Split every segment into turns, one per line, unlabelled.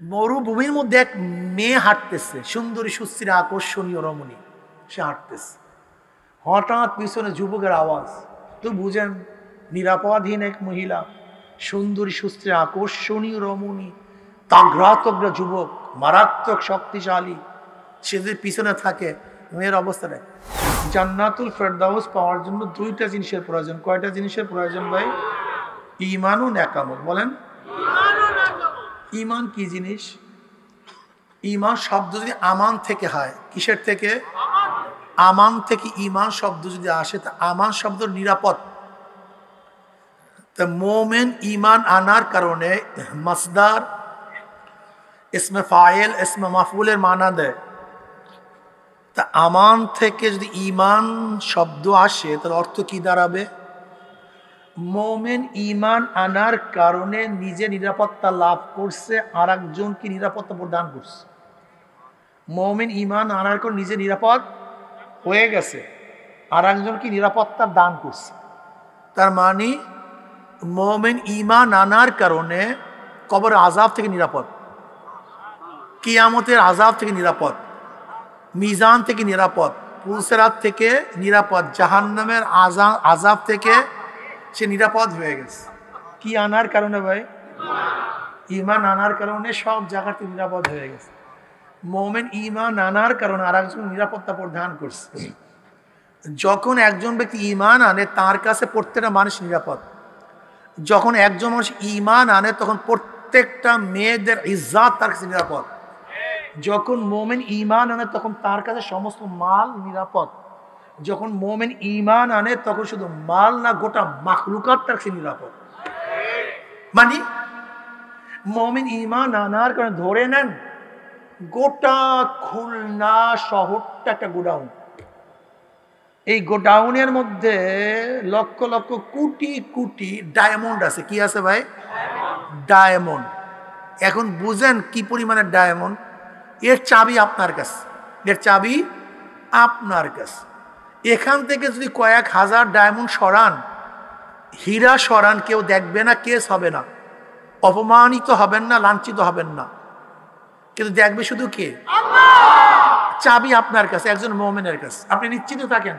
মরুভূমির মধ্যে এক মেয়ে হাঁটতেছে, সুন্দরী সুস্থির আকর্ষণীয় রমণী, সে হাঁটতেছে। হঠাৎ পিছনে যুবকের আওয়াজ, তো বুঝেন নিরাপদহীন এক মহিলা, সুন্দরী সুস্থির আকর্ষণীয় রমণী, তাগড়া তগড়া যুবক, মারাত্মক শক্তিশালী, সে যদি পিছনে থাকে মেয়ের অবস্থা নেই। জান্নাতুল ফেরদাউস পাওয়ার জন্য দুইটা জিনিসের প্রয়োজন। কয়টা জিনিসের প্রয়োজন ভাই? ঈমান ও নেকামল। বলেন ঈমান কি জিনিস? ঈমান শব্দ যদি আমান থেকে হয়, কিসের থেকে? আমান থেকে ঈমান শব্দ যদি আসে, তা আমান শব্দ নিরাপদ। তা মোমেন ঈমান আনার কারণে মাসদার ইসমে ফাইল ইসমে মাফউলের মানা দেয়। তা আমান থেকে যদি ঈমান শব্দ আসে, তার অর্থ কি দাঁড়াবে? মোমেন ঈমান আনার কারণে নিজে নিরাপত্তা লাভ করছে, আর একজনকে নিরাপত্তা প্রদান করছে। মোমেন ঈমান আনার কারণে নিজে নিরাপদ হয়ে গেছে, আর একজনকে নিরাপত্তা দান করছে। তার মানে মোমেন ঈমান আনার কারণে কবর আযাব থেকে নিরাপদ, কিয়ামতের আযাব থেকে নিরাপদ, মিজান থেকে নিরাপদ, পুলসেরাত থেকে নিরাপদ, জাহান্নামের আযাব থেকে সে নিরাপদ হয়ে গেছে। কি আনার কারণে ভাই? ঈমান আনার কারণে সব জায়গা থেকে নিরাপদ হয়ে গেছে। মোমেন ঈমান আনার কারণে আর একজন নিরাপত্তা প্রদান করছে। যখন একজন ব্যক্তি ঈমান আনে, তার কাছে প্রত্যেকটা মানুষ নিরাপদ। যখন একজন মানুষ ঈমান আনে, তখন প্রত্যেকটা মেয়েদের ইজ্জত তার কাছে নিরাপদ। যখন মোমেন ঈমান আনে, তখন তার কাছে সমস্ত মাল নিরাপদ। যখন মোমেন ঈমান আনে, তখন শুধু মাল না, গোটা মাখলুকাত তার কাছে নিরাপদ। মানে মোমেন ঈমান আনার কারণে ধরে নেন গোটা খুলনা শহরটা একটা গোডাউন। এই গোডাউনের মধ্যে লক্ষ লক্ষ কোটি কোটি ডায়মন্ড আছে। কি আছে ভাই? ডায়মন্ড। এখন বুঝেন কি পরিমাণের ডায়মন্ড। এর চাবি আপনার কাছে, এর চাবি আপনার কাছে। এখান থেকে যদি কয়েক হাজার ডায়মন্ড সরান, হীরা সরান, কেউ দেখবে না, কেস হবে না, অপমানিত হবেন না, লাঞ্ছিত হবেন না, কিন্তু দেখবে শুধু কে? চাবি আপনার কাছে, একজন মুমিনের কাছে। আপনি নিশ্চিত থাকেন,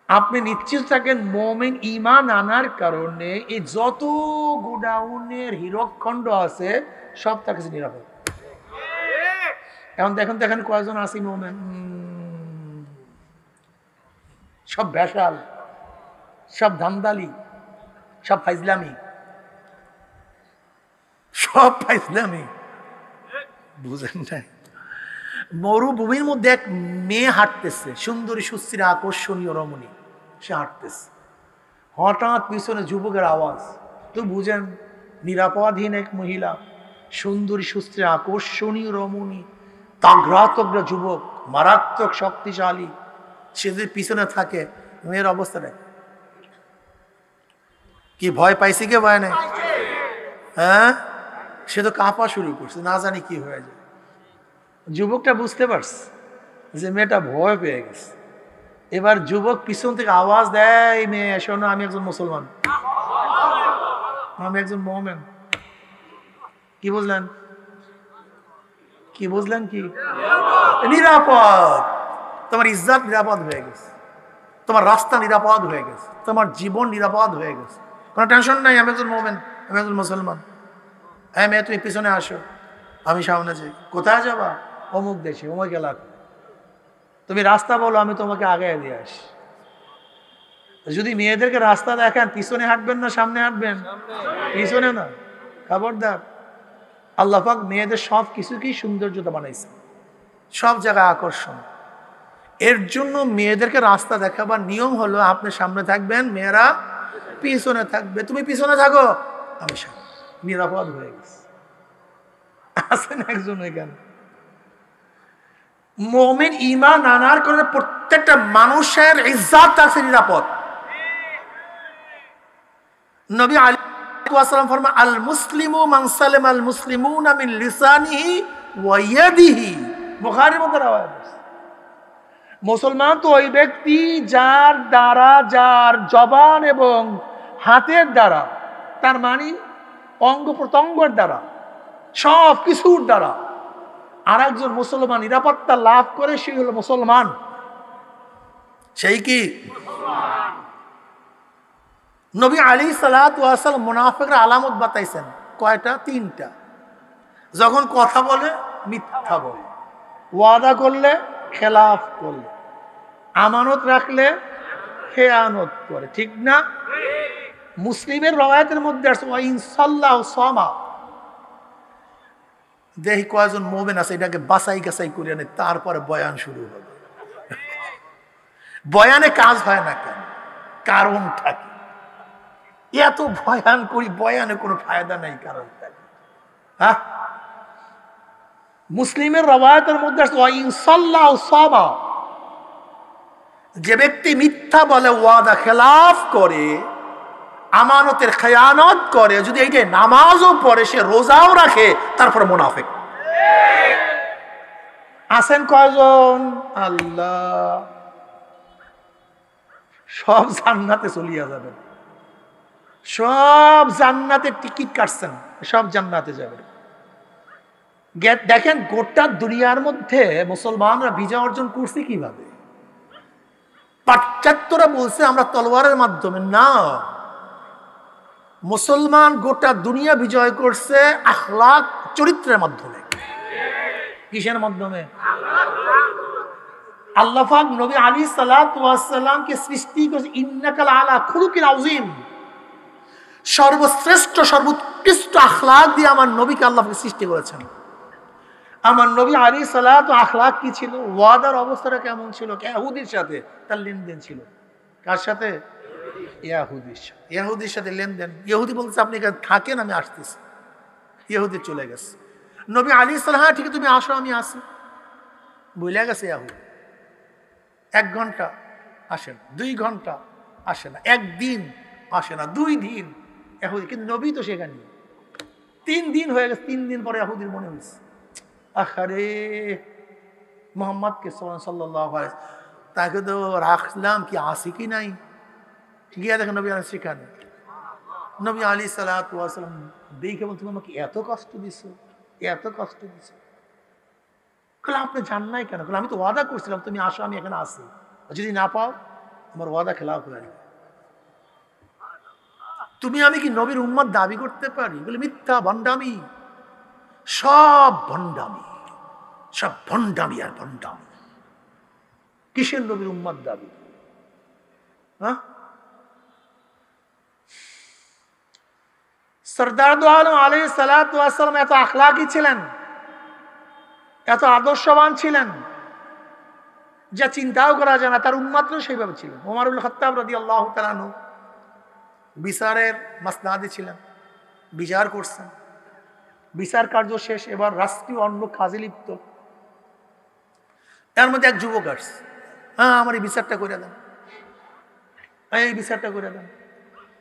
আপনি নিশ্চিত থাকেন মুমিন ঈমান আনার কারণে এই যত গোডাউনের হীরকখণ্ড আছে সব তার কাছে নিরাপদ। এখন দেখেন কয়জন আছে মুমিন? সব ভেসাল, সব ধান্দালি, সব ফাইজলামি, সব ফাইজলামি। বুঝেন না? মরুভূমির মধ্যে এক মেয়ে হাঁটতেছে, সুন্দরী সুস্থির আকর্ষণীয় রমণী, সে হাঁটতেছে। হঠাৎ পিছনে যুবকের আওয়াজ, তো বুঝেন নিরাপদহীন এক মহিলা, সুন্দরী সুস্থির আকর্ষণীয় রমণী, তাগড়া তগড়া যুবক, মারাত্মক শক্তিশালী, সে যদি পিছনে থাকে মেয়ের অবস্থা দেখ। কি ভয় পাইছে? কে ভয় নাই? হ্যাঁ, সে তো কাঁপা শুরু করছে, না জানি কি হয়ে যায়। যুবকটা বুঝতে পারছে যে মেয়েটা ভয় পেয়ে গেছে। এবার যুবক পিছন থেকে আওয়াজ দেয়, মেয়ে শোনো, আমি একজন মুসলমান, আমি একজন মুমিন। কি বুঝলেন? কি বুঝলেন? কি নিরাপদ? তোমার ইজ্জত নিরাপদ হয়ে গেছে, তোমার রাস্তা নিরাপদ হয়ে গেছে, তোমার জীবন নিরাপদ হয়ে গেছে, কোনো টেনশন নাই। আমি একজন মুমিন, আমি একজন মুসলমান। হ্যাঁ মেয়ে, তুমি পিছনে আসো, আমি সামনে যাই। কোথায় যাবা? অমুক দেশে, অমুক এলাকা। তুমি রাস্তা বলো, আমি তোমাকে আগে দিয়ে আসি। যদি মেয়েদেরকে রাস্তা দেখান, পিছনে হাঁটবেন না সামনে হাঁটবেন? পিছনে না, খবরদার। আল্লাহ পাক মেয়েদের সব কিছুকেই সৌন্দর্যতা বানাইছে, সব জায়গায় আকর্ষণ। এর জন্য মেয়েদেরকে রাস্তা দেখাবার নিয়ম হলো আপনি সামনে থাকবেন, মেয়েরা পিছনে থাকবে। তুমি পিছনে থাকো, আমি সামনে। নিরাপদ হয়ে গেছে। আছেন একজন এখানে মুমিন ঈমান আনার কারণে প্রত্যেকটা মানুষের ইজ্জত তার কাছে নিরাপদ। নবী আলাইহিস সালাম ফরমান, আল মুসলিমু মান সালামা আল মুসলিমুনা মিন লিসানিহি ওয়া ইয়াদিহি। বুখারীর মধ্যে রাওয়ায়াত আছে। মুসলমান তো ওই ব্যক্তি যার দ্বারা, যার জবান এবং হাতের দ্বারা, তার মানে অঙ্গ প্রত্যঙ্গের দ্বারা সব কিছুর দ্বারা আর একজন মুসলমান নিরাপত্তা লাভ করে, সেই হলো মুসলমান। সেই কি নবী আলাইহিস সালাতু ওয়াস সালাম মুনাফিকরা আলামত বাতাইছেন কয়টা? 3টা। যখন কথা বলে মিথ্যা বলে, ওয়াদা করলে খেলাফ করলে, আমানত রাখলে খেয়ানত করে, ঠিক না? মুসলিমের রওয়ায়াতের মধ্যে আছে ওয়া ইনসাল্লাহু সামা। দেখি কয়জন মুমিন আছে এটাকে বাছাই কাছাই করে আনে, তারপরে বয়ান শুরু হবে। বয়ানে কাজ হয় না কেন? কারণ থাকে। এত বয়ান করি, বয়ানে কোনো ফায়দা নাই, কারণ থাকে। হ্যাঁ, মুসলিমের রওয়ায়াতের মধ্যে আছে ওয়া ইনসাল্লাহু সামা। যে ব্যক্তি মিথ্যা বলে, ওয়াদা খেলাফ করে, আমানতের খেয়ানত করে, যদি এইটা নামাজও পড়ে, সে রোজাও রাখে, তারপরে মুনাফিক। আছেন কয়জন? আল্লাহ। সব জান্নাতে চলিয়া যাবেন, সব জান্নাতে টিকিট কাটছেন, সব জান্নাতে যাবেন। দেখেন গোটা দুনিয়ার মধ্যে মুসলমানরা বিজয় অর্জন করছে কিভাবে? পাশ্চাত্যরা বলছে আমরা তলোয়ারের মাধ্যমে, না, মুসলমান গোটা দুনিয়া বিজয় করছে আখলাক, চরিত্রের মাধ্যমে। কিসের মাধ্যমে? আল্লাহ পাক নবী আলাইহিস সালাতু ওয়াস সালামকে সৃষ্টি করেছে ইন্নাকা আলা খুলুকিন আযীম, সর্বশ্রেষ্ঠ সর্বোৎকৃষ্ট আখলাক দিয়ে আমার নবীকে আল্লাহ সৃষ্টি করেছেন। আমার নবী আলাইহিস সালাতু আখলাক কি ছিল? ওয়াদার অবস্থাটা কেমন ছিল? ইহুদির সাথে তার লেনদেন ছিল। কার সাথে? ইহুদির সাথে লেনদেন। ইহুদি বলছে আপনি এখানে থাকেন, আমি আসতেছি। ইহুদি চলে গেছে। নবী আলাইহিস সালাম, হ্যাঁ ঠিক আছে তুমি আসো, আমি আসি, বলে গেছে। ইহুদি 1 ঘন্টা আসে না, 2 ঘন্টা আসে না, 1 দিন আসে না, 2 দিন ইহুদি, কিন্তু নবী তো সেখানে। 3 দিন হয়ে গেছে। 3 দিন পরে ইহুদির মনে হয়েছে আরে মোহাম্মদকে সাল্লাল্লাহু আলাইহি ওয়াসাল্লাম তাকে তো রাখলাম, কি আসি কি নাই। গিয়া দেখেন নবী আলাইহিস সেখানে। নবী আলাইহিস সালাতু ওয়াস সালাম দেখে বলতে, আমাকে এত কষ্ট দিছো, এত কষ্ট দিছো। বলে আপনি জান নাই কেন? বলে আমি তো ওয়াদা করছিলাম তুমি আসো, আমি এখানে আসি, যদি না পাও আমার ওয়াদা খেলাফ করে নিবে। তুমি আমি কি নবীর উম্মত দাবি করতে পারি? বলে মিথ্যা, ভণ্ডামি, সব ভণ্ডামি, সব ভণ্ডামি আর ভণ্ডামি। কিসের নবীর উম্মত দাবি? হ্যাঁ, সরদার দু আলম আলাইহিস সালাতু ওয়াস সালাম এত আখলাকি ছিলেন, এত আদর্শবান ছিলেন, যা চিন্তাও করা যায় না। তার উম্মতও সেইভাবে ছিলেন। ওমর ইবনে খাত্তাব রাদিয়াল্লাহু তাআলা আনহু বিচারের মাসনাদে ছিলেন, বিচার করছেন, বিচার কার্য শেষ, এবার রাষ্ট্রীয় অন্য কাজে লিপ্ত। এর মধ্যে এক যুবক আসছে, হ্যাঁ আমার এই বিচারটা করে দেন, এই বিচারটা করে দেন।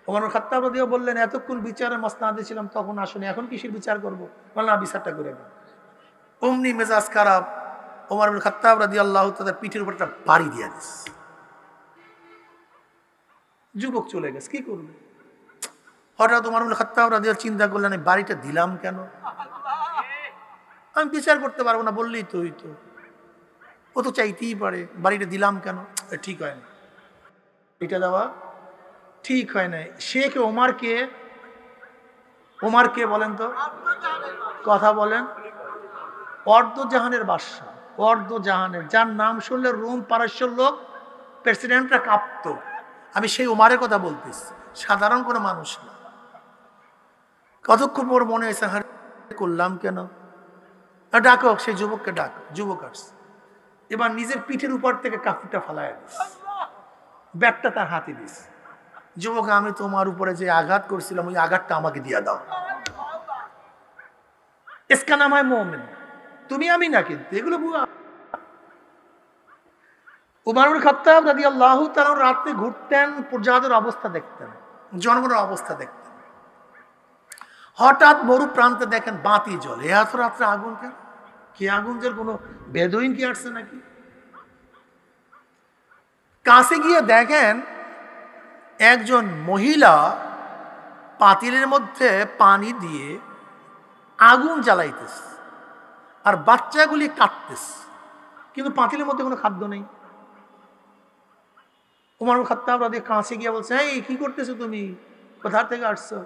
ওমর ইবনে খাত্তাব রাদিয়াল্লাহু বললেন, এতক্ষণ বিচারের মাসনাদে ছিলাম, তখন আসুনি, এখন কিসের বিচার করবো? বললেন না, বিচারটা করে দেন। অমনি মেজাজ খারাপ, ওমর ইবনে খাত্তাব রাদিয়াল্লাহু তাআলা পিঠের উপর একটা বাড়ি দিয়ে দিচ্ছে। যুবক চলে গেছে, কি করবে? হঠাৎ ওমর ইবনে খাত্তাব রাদিয়াল্লাহু চিন্তা করলেন, এই বাড়িটা দিলাম কেন? আমি বিচার করতে পারবো না, বললেই তো হইতো, ও তো চাইতেই পারে, বাড়িটা দিলাম কেন? ঠিক হয় না, এটা দেওয়া ঠিক হয় না। শেখ ওমরকে, ওমরকে বলেন তো, কথা বলেন, অর্ধজাহানের বাদশা, অর্ধজাহানের, যার নাম শুনলে রোম পারস্যের লোক, প্রেসিডেন্টরা কাঁপতো। আমি সেই ওমরের কথা বলতেছি, সাধারণ কোনো মানুষ না। কতক্ষণ পর মনে হয়েছে, হ্যাঁ করলাম কেন? ডাকো, সেই যুবককে ডাক। যুবক আসছে, এবার নিজের পিঠের উপর থেকে কাপড়টা ফালাইয়া দিস, ব্যাগটা তার হাতে দিস। যুবক, আমি তোমার উপরে যে আঘাত করছিলাম, ওই আঘাতটা আমাকে দিয়ে দাও। ইসকা নাম হয় মুমিন, তুমি আমি না, কিন্তু এগুলো বুয়া। উমর ইবনে খাত্তাব রাদিয়াল্লাহু তাআলা রাতে ঘুরতেন, প্রজাদের অবস্থা দেখতেন, জনগণের অবস্থা দেখতেন। হঠাৎ মরু প্রান্তে দেখেন বাতি জ্বলে, এত রাত্রে আগুন কেন? কি আগুন জ্বল? কোনো বেদুইন কি আসছে নাকি? কাছে গিয়ে দেখেন একজন মহিলা পাতিলের মধ্যে পানি দিয়ে আগুন জ্বালাইতেছে আর বাচ্চাগুলি কাটতেছে, কিন্তু পাতিলের মধ্যে কোনো খাদ্য নেই। ওমর ইবনে খাত্তাব রাদিয়াল্লাহু কাছে গিয়ে বলছে, এই কি করতেছো তুমি, কোথা থেকে আসছো,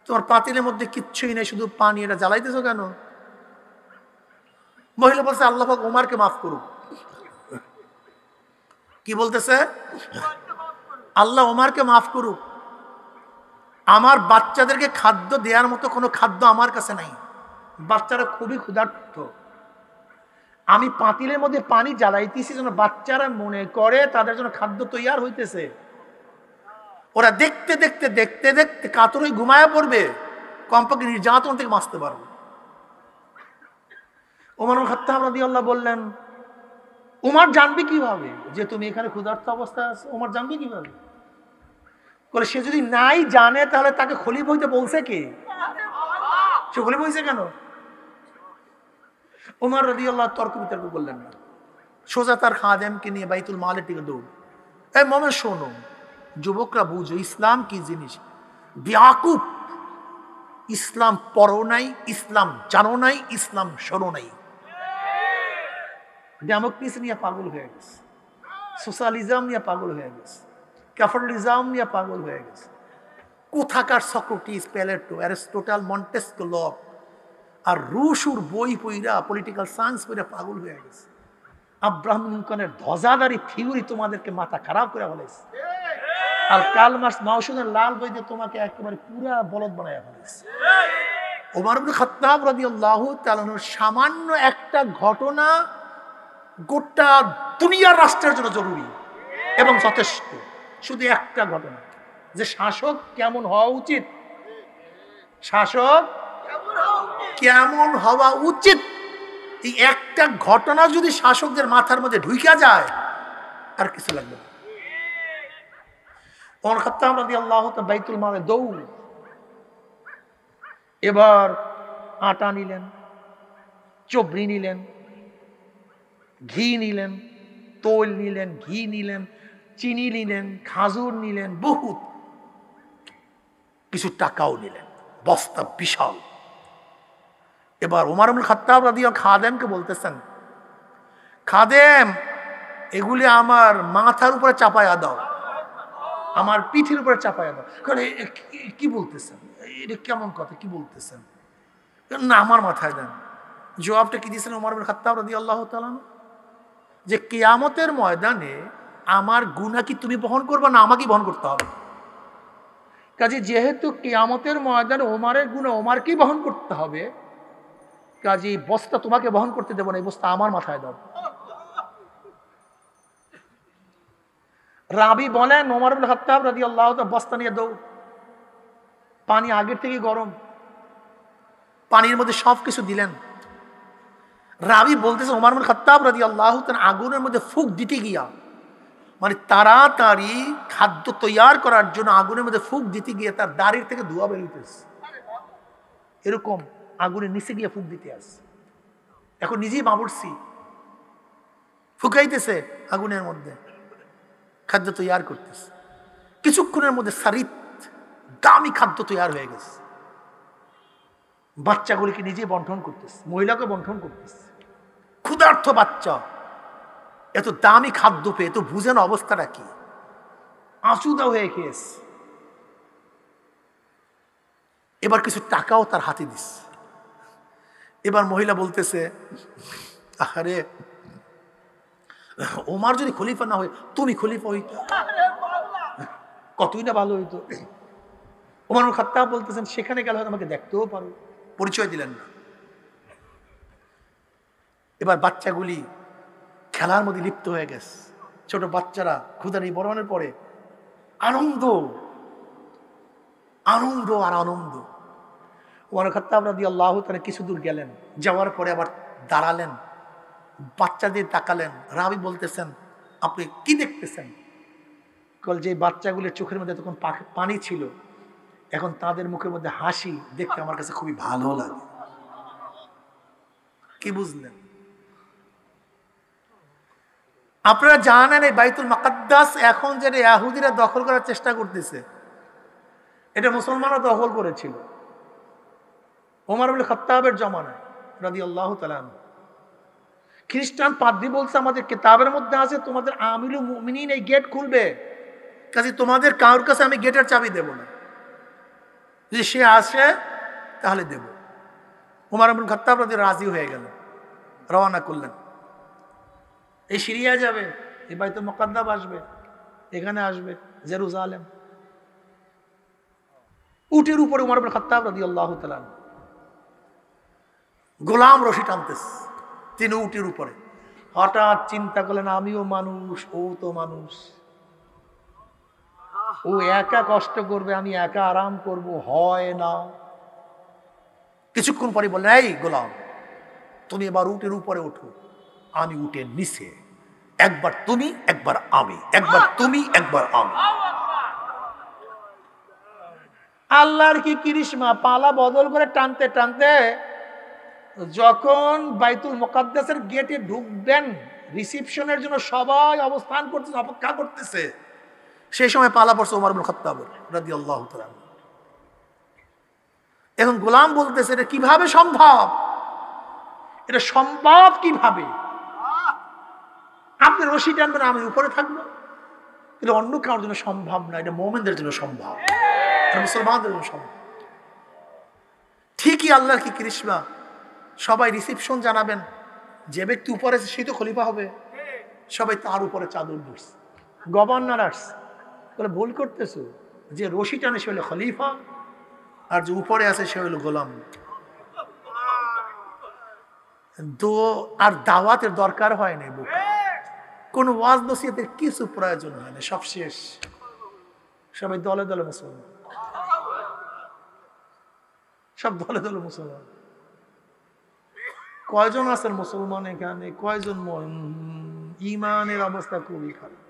তোমার পাতিলের মধ্যে কিচ্ছুই নেই, শুধু পানি, এটা জ্বালাইতেছো কেন? মহিলা বলছে, আল্লাহ পাক ওমরকে মাফ করুক। কি বলতেছে? আল্লাহ ওমরকে মাফ করুক, আমার বাচ্চাদেরকে খাদ্য দেওয়ার মতো কোনো খাদ্য আমার কাছে নাই, বাচ্চারা খুবই ক্ষুধার্ত, আমি পাতিলের মধ্যে পানি জ্বালাইতেছি যেন বাচ্চারা মনে করে তাদের জন্য খাদ্য তৈয়ার হইতেছে। ওরা দেখতে দেখতে দেখতে দেখতে কাতরে ঘুমায়া পড়বে, কমপক্ষে নির্যাতন থেকে বাঁচতে পারবে। ওমর ইবনে খাত্তাব রাদিয়াল্লাহু বললেন, ওমর জানবে কিভাবে যে তুমি এখানে ক্ষুধার্ত অবস্থায় আছো? ওমর জানবে কিভাবে? বলে, সে যদি নাই জানে তাহলে তাকে খলিফা হইতে বলছে কে? সে খলিফা হইছে কেন? ওমর রাদিয়াল্লাহু তর্ক বিতর্ক করলেন না, সোজা তার খাদেমকে নিয়ে বাইতুল মালের দিকে দৌড়। এই মোমেন শোনো, যুবকরা বুঝো ইসলাম কি জিনিস। বিয়াকুব, ইসলাম পড়ো নাই, ইসলাম জানো নাই, ইসলাম শোনো নাই। ডেমোক্রেসি নিয়ে পাগল হয়ে গেছে, সোশ্যালিজম নিয়ে পাগল হয়ে গেছে, ক্যাপিটালিজম নিয়ে পাগল হয়ে গেছে। কোথাকার Socrates, Plato, Aristotle, Montesquieu, Locke আর রুশুর বই পইরা পলিটিক্যাল সায়েন্স পইরা পাগল হয়ে গেছে। আব্রাহাম লিঙ্কনের ধ্বজাধারী থিওরি তোমাদেরকে মাথা খারাপ করে ফেলেছে, আর কার্ল মার্কস মাউসুদের লাল বই দিয়ে তোমাকে একেবারে পুরা বলদ বানায় ফেলেছে। ওমর ইবনে খাত্তাব রাদিয়াল্লাহু তাআলা সামান্য একটা ঘটনা গোটা দুনিয়ার রাষ্ট্রের জন্য জরুরি এবং যথেষ্ট। শুধু একটা ঘটনা, যে শাসক কেমন হওয়া উচিত, শাসক কেমন হওয়া উচিত, এই একটা ঘটনা যদি শাসকদের মাথার মধ্যে ঢুইকা যায় আর কিছু লাগবে না। ওমর খাত্তাব রাদিয়াল্লাহু তাআলা বাইতুল মালে দৌড়। এবার আটা নিলেন, চবরি নিলেন, ঘি নিলেন, তৈল নিলেন, ঘি নিলেন, চিনি নিলেন, খাজুর নিলেন, বহুত কিছু টাকাও নিলেন, বস্তা বিশাল। এবার ওমর ইবনে খাত্তাব রাদিয়াল্লাহু খাদেমকে বলতেছেন, খাদেম এগুলি আমার মাথার উপরে চাপায়া দাও, আমার পিঠের উপরে চাপায়া দাও। কি বলতেছেন, এটা কেমন কথা, কি বলতেছেন? না, আমার মাথায় দেন। জবাবটা কি দিয়েছেন ওমর ইবনে খাত্তাব রাদিয়াল্লাহু তাআলা? যে কিয়ামতের ময়দানে আমার গুনাহ কি তুমি বহন করবে না আমাকে বহন করতে হবে? কাজে যেহেতু কিয়ামতের ময়দানে ওমরের গুনাহ ওমরকেই বহন করতে হবে, কাজে বস্তা তোমাকে বহন করতে দেব না, এই বস্তা আমার মাথায় দাও। রাবি বলেন ওমর ইবনে খাত্তাব রাদিয়াল্লাহু তাআলা বস্তা নিয়ে দৌড়। পানি আগের থেকে গরম, পানির মধ্যে সবকিছু দিলেন। রাবি বলতেছে ওমর ইবনে খাত্তাব রাদিয়াল্লাহু তাআলা আগুনের মধ্যে ফুঁক দিতে গিয়া, মানে তাড়াতাড়ি খাদ্য তৈয়ার করার জন্য আগুনের মধ্যে ফুঁক দিতে গিয়ে তার দাড়ির থেকে ধোঁয়া বেরোতেছে, এরকম আগুনের নিচে গিয়ে ফুঁক দিতে আসছে। এখন নিজেই বাবুর্চি ফুকাইতেছে আগুনের মধ্যে, খাদ্য তৈয়ার করতেছে। কিছুক্ষণের মধ্যে সারিত দামি খাদ্য তৈয়ার হয়ে গেছে। বাচ্চাগুলিকে নিজে বন্টন করতেছে, মহিলাকে বন্টন করতেছে। ক্ষুধার্ত বাচ্চা এত দামি খাদ্য পেয়ে তো বুঝেন অবস্থাটা কি, আঁচুদা হয়ে খেয়েছে। এবার কিছু টাকাও তার হাতে দিস। এবার মহিলা বলতেছে, আরে ওমর যদি খলিফা না হয় তুমি খলিফা হইতো, কতই না ভালো হইতো। ওমর ইবনে খাত্তাব বলতেছেন, সেখানে গেলে হয়তো আমাকে দেখতেও পারো। পরিচয় দিলেন না। এবার বাচ্চাগুলি খেলার মধ্যে লিপ্ত হয়ে গেছে। ছোট বাচ্চারা ক্ষুধা নেই বরণের পরে আনন্দ আনন্দ আর আনন্দ। ওমর খাত্তাব রাদিয়াল্লাহু তাআলা কিছু দূর গেলেন, যাওয়ার পরে আবার দাঁড়ালেন, বাচ্চাদের তাকালেন। রাবি বলতেছেন, আপনি কি দেখতেছেন? কল যে বাচ্চাগুলির চোখের মধ্যে তখন পানি ছিল, এখন তাদের মুখের মধ্যে হাসি দেখতে আমার কাছে খুবই ভালো লাগে। কি বুঝলেন? আপনারা জানেন এই বাইতুল মুকাদ্দাস এখন যেটা ইহুদিরা দখল করার চেষ্টা করতেছে, এটা মুসলমানরা দখল করেছিল। ওমর ইবনে খাত্তাবের জমানায় রাদিয়াল্লাহু তাআলা আনহু, খ্রিস্টান পাদ্রী বলছে আমাদের কিতাবের মধ্যে আছে তোমাদের আমিরুল মুমিনিন এই গেট খুলবে, কাজে তোমাদের কারোর কাছে আমি গেটের চাবি দেব না, যদি সে আসে তাহলে দেব। ওমর ইবনে খাত্তাব রাদিয়াল্লাহু রাজি হয়ে গেলেন, রওনা করলেন। এই সিরিয়া যাবে, এই বাইতুল মুকাদ্দাস আসবে, এখানে আসবে জেরুজালেম। উটের উপরে ওমর ইবনে খাত্তাব রাদিয়াল্লাহু তাআলা গোলাম রশি টানতেছে, তিনি উটের উপরে। হঠাৎ চিন্তা করলেন আমিও মানুষ, ও তো মানুষ, ও একা কষ্ট করবে, আমি একা আরাম করব, হয় না। কিছুক্ষণ পরে বললেন এই গোলাম, তুমি এবার উটের উপরে ওঠো, আমি উটের নিচে, একবার তুমি একবার আমি, একবার তুমি একবার আমি। আল্লাহর কি করিশমা, পালা বদল করে টানতে টানতে যখন বাইতুল মুকাদ্দাসের গেটে ঢুকবেন, রিসিপশনের জন্য সবাই অবস্থান করতেছে, অপেক্ষা করতেছে, সেই সময় পালা পড়ছে ওমর ইবনে খাত্তাব রাদিয়াল্লাহু তাআলা। এখন গোলাম বলতেছে এটা কিভাবে সম্ভব, এটা সম্ভব কিভাবে? আপনি রশি টানবেন, আমি উপরে থাকবো, এটা অন্য কারোর জন্য সম্ভব না, এটা মুমিনদের জন্য সম্ভব, এটা মুসলমানদের জন্য সম্ভব। ঠিকই আল্লাহর কি করিশমা, সবাই রিসিপশন জানাবেন, যে ব্যক্তি উপরে আছে সেই তো খলিফা হবে, সবাই তার উপরে চাদর ধরছে। গভর্নর আসছে, বলে ভুল করতেছো, যে রশি টানে সে হলো খলিফা, আর যে উপরে আছে সে হলো গোলাম। আর দাওয়াতের দরকার হয় না, কোন ওয়াজ নসিহতের কিছু প্রয়োজন হয় না, সব শেষ, সবাই দলে দলে মুসলমান, সব দলে দলে মুসলমান। কয়জন আছেন মুসলমান এখানে, কয়জন ইমানের অবস্থা খুবই খারাপ।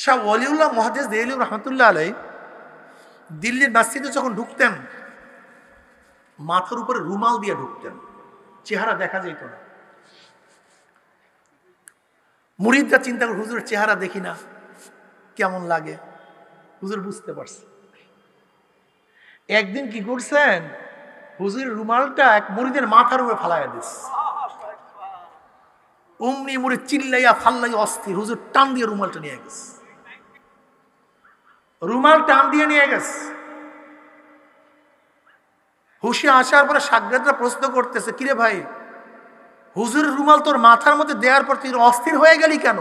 শাহ ওয়ালিউল্লাহ মুহাদ্দিস দেহলভী রহমাতুল্লাহ আলাইহি দিল্লির মসজিদে যখন ঢুকতেন, মাথার উপরে রুমাল দিয়ে ঢুকতেন, চেহারা দেখা যেত না। মুরিদরা চিন্তা করে হুজুরের চেহারা দেখি না, কেমন লাগে, হুজুর বুঝতে পারছে। একদিন কি করছেন, হুজুরের রুমালটা এক মুরিদের মাথার উপরে ফালাইয়া দিস, অমনি মুরিদ চিল্লাইয়া ফাল্লাইয়া অস্থির, হুজুর টান দিয়ে রুমালটা নিয়ে গেছে, রুমাল টান দিয়ে নিয়ে গেছে। হুশে আসার পরে সাগরেদরা প্রশ্ন করতেছে, কিরে ভাই, হুজুরের রুমাল তোর মাথার মধ্যে দেওয়ার পর তুই অস্থির হয়ে গেলি কেন?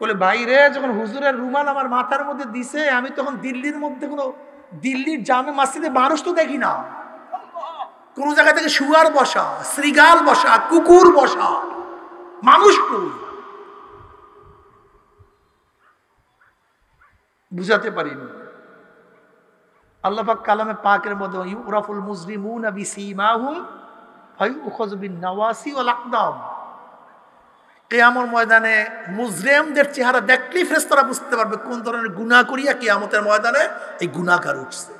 বলে ভাই রে, যখন হুজুরের রুমাল আমার মাথার মধ্যে দিছে, আমি তখন দিল্লির মধ্যে দিল্লির জামে মসজিদে মানুষ তো দেখি না, কোন জায়গা থেকে শুয়ার বসা, শ্রীগাল বসা, কুকুর বসা, মানুষ কই বুঝাতে পারিনি। আল্লাহ পাক কালামে পাকের মধ্যে ইউরাফুল মুজরিমুনা বিসীমাহুম ফায়ুখাযু বিন-নাওয়াসি ওয়াল আকদাম, কিয়ামতের ময়দানে মুজরিমদের চেহারা দেখলেই ফেরেশতারা বুঝতে পারবে কোন ধরনের গুনাহ করিয়া কিয়ামতের ময়দানে এই গুনাহগার উঠছে।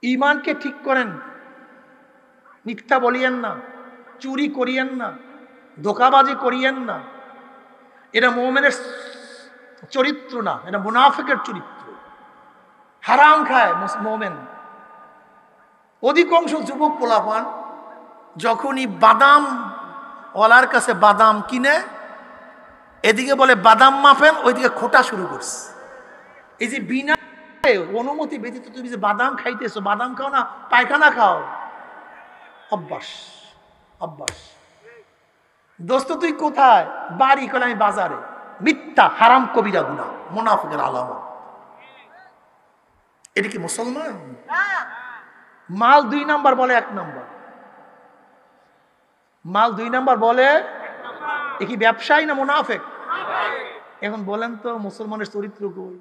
ঈমানকে ঠিক করেন, মিথ্যা বলিয়েন না, চুরি করিয়েন না, ধোঁকাবাজি করিয়েন না, এটা মুমিনের চরিত্র না, এটা মুনাফিকের চরিত্র। হারাম খায় মুমিন। অধিকাংশ যুবক পোলাপান যখনই বাদাম ওয়ালার কাছে বাদাম কিনে, এদিকে বলে বাদাম মাপেন, ওইদিকে খোটা শুরু করছে। এই যে বিনা অনুমতি ব্যতীত তুমি যে বাদাম খাইতেছো, বাদাম খাও না, পায়খানা খাও, অভ্যাস অভ্যাস। দোস্ত তুই কোথায়? বাড়ি। কলে আমি বাজারে। মিথ্যা, হারাম কবিরা গুনাহ, মুনাফিকের আলামত। এটা কি মুসলমান? মাল 2 নাম্বার বলে 1 নাম্বার, মাল 2 নাম্বার বলে, এ কি ব্যবসায়ী না মুনাফিক? এখন বলেন তো মুসলমানের চরিত্র কই?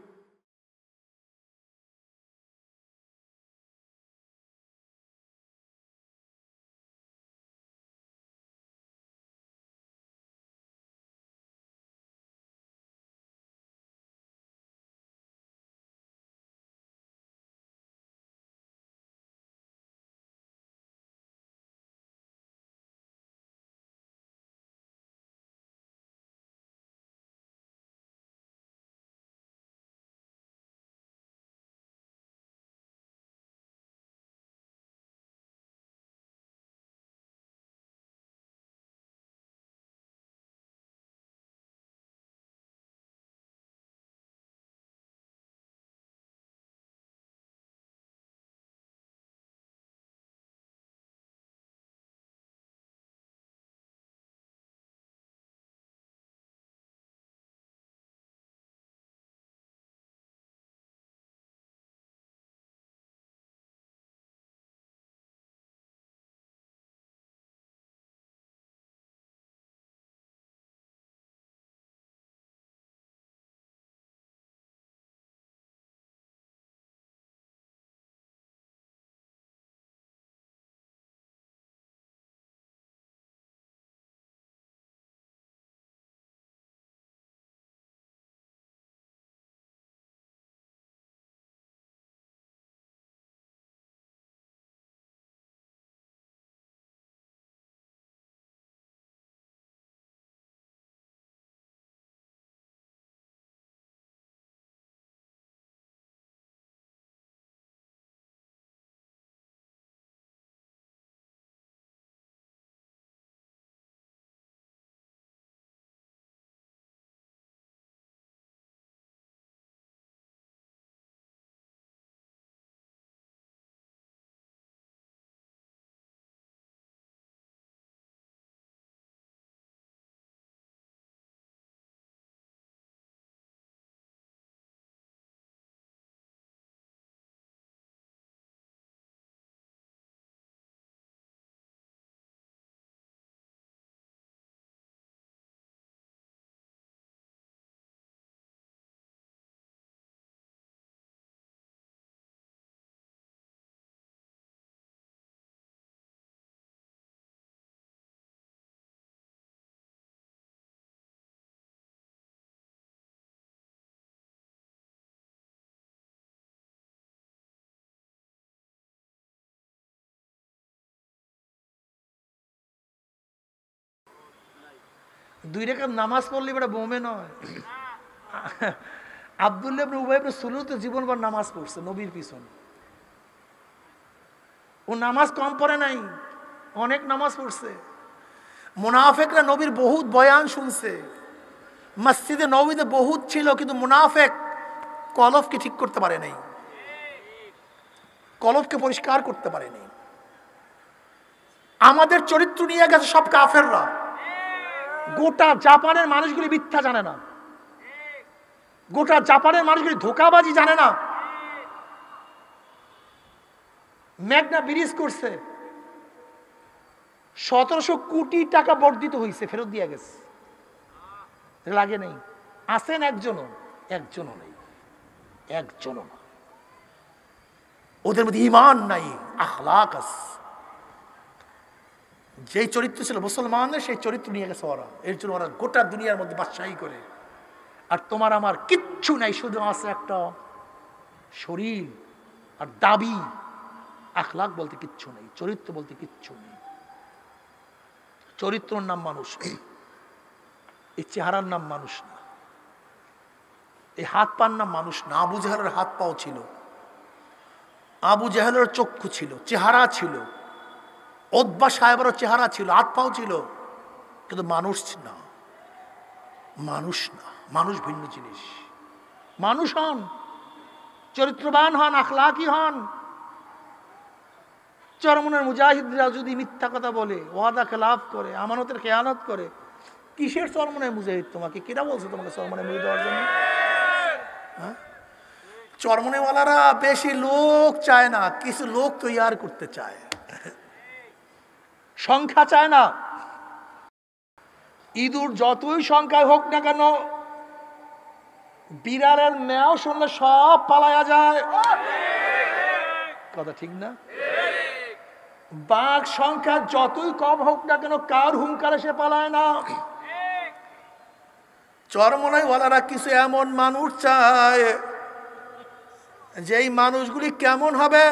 2 রাকাত নামাজ পড়লে বেটা মোমেন হয়। আব্দুল্লাহ ইবনে উবাই ইবনে সুলুল তো জীবনভর নামাজ পড়ছে নবীর পিছনে। ও নামাজ কম পড়ে নাই, অনেক নামাজ পড়ছে। মুনাফেকরা নবীর বহুত বয়ান শুনছে, মসজিদে নবীতে বহুত ছিল, কিন্তু মুনাফেক কলবকে ঠিক করতে পারে নাই, কলবকে পরিষ্কার করতে পারে নাই। আমাদের চরিত্র নিয়ে গেছে সব কাফেররা। গোটা জাপানের মানুষগুলি মিথ্যা জানে না, গোটা জাপানের মানুষগুলি ধোঁকাবাজি জানে না। মেঘনা ব্রিজ করছে, 1700 কোটি টাকা বর্ধিত হয়েছে, ফেরত দিয়ে গেছে, লাগে নেই। আসেন একজনও, একজনও নেই, একজনও না। ওদের মধ্যে ঈমান নাই, আখলাক আছে। যেই চরিত্র ছিল মুসলমানদের সেই চরিত্র নিয়ে গেছে ওরা, এর জন্য ওরা গোটা দুনিয়ার মধ্যে বাদশাহী করে। আর তোমার আমার কিচ্ছু নাই, শুধু আছে একটা শরীর আর দাবি। আখলাক বলতে কিচ্ছু নেই, চরিত্র বলতে কিচ্ছু নেই। চরিত্রর নাম মানুষ, এই চেহারার নাম মানুষ না, এই হাত পার নাম মানুষ না। আবু জাহেলের হাত পাও ছিল, আবু জাহেলের চক্ষু ছিল, চেহারা ছিল, উতবা সাহেবেরও চেহারা ছিল, হাত পাও ছিল, কিন্তু মানুষ না, মানুষ না। মানুষ ভিন্ন জিনিস। মানুষ হন, চরিত্রবান হন, আখলাকি হন। চরমনের মুজাহিদরা যদি মিথ্যা কথা বলে, ওয়াদা খেলাফ করে, আমানতের খেয়ানত করে, কিসের চরমনের মুজাহিদ? তোমাকে কেটা বলছে তোমাকে চরমনের মুজাহিদ হওয়ার জন্য? হ্যাঁ, চরমনেওয়ালারা বেশি লোক চায় না, কিছু লোক তৈয়ার করতে চায়, সংখ্যা চায় না। ইঁদুর যতই সংখ্যায় হোক না কেন, বিড়ালের মেয়াও শুনলে সব পালায়া যায়, কথা ঠিক না? বাঘ সংখ্যা যতই কম হোক না কেন, কার হুঙ্কারে সে পালায় না। চরমনাইওয়ালারা কিছু এমন মানুষ চায়, যেই মানুষগুলি কেমন হবে?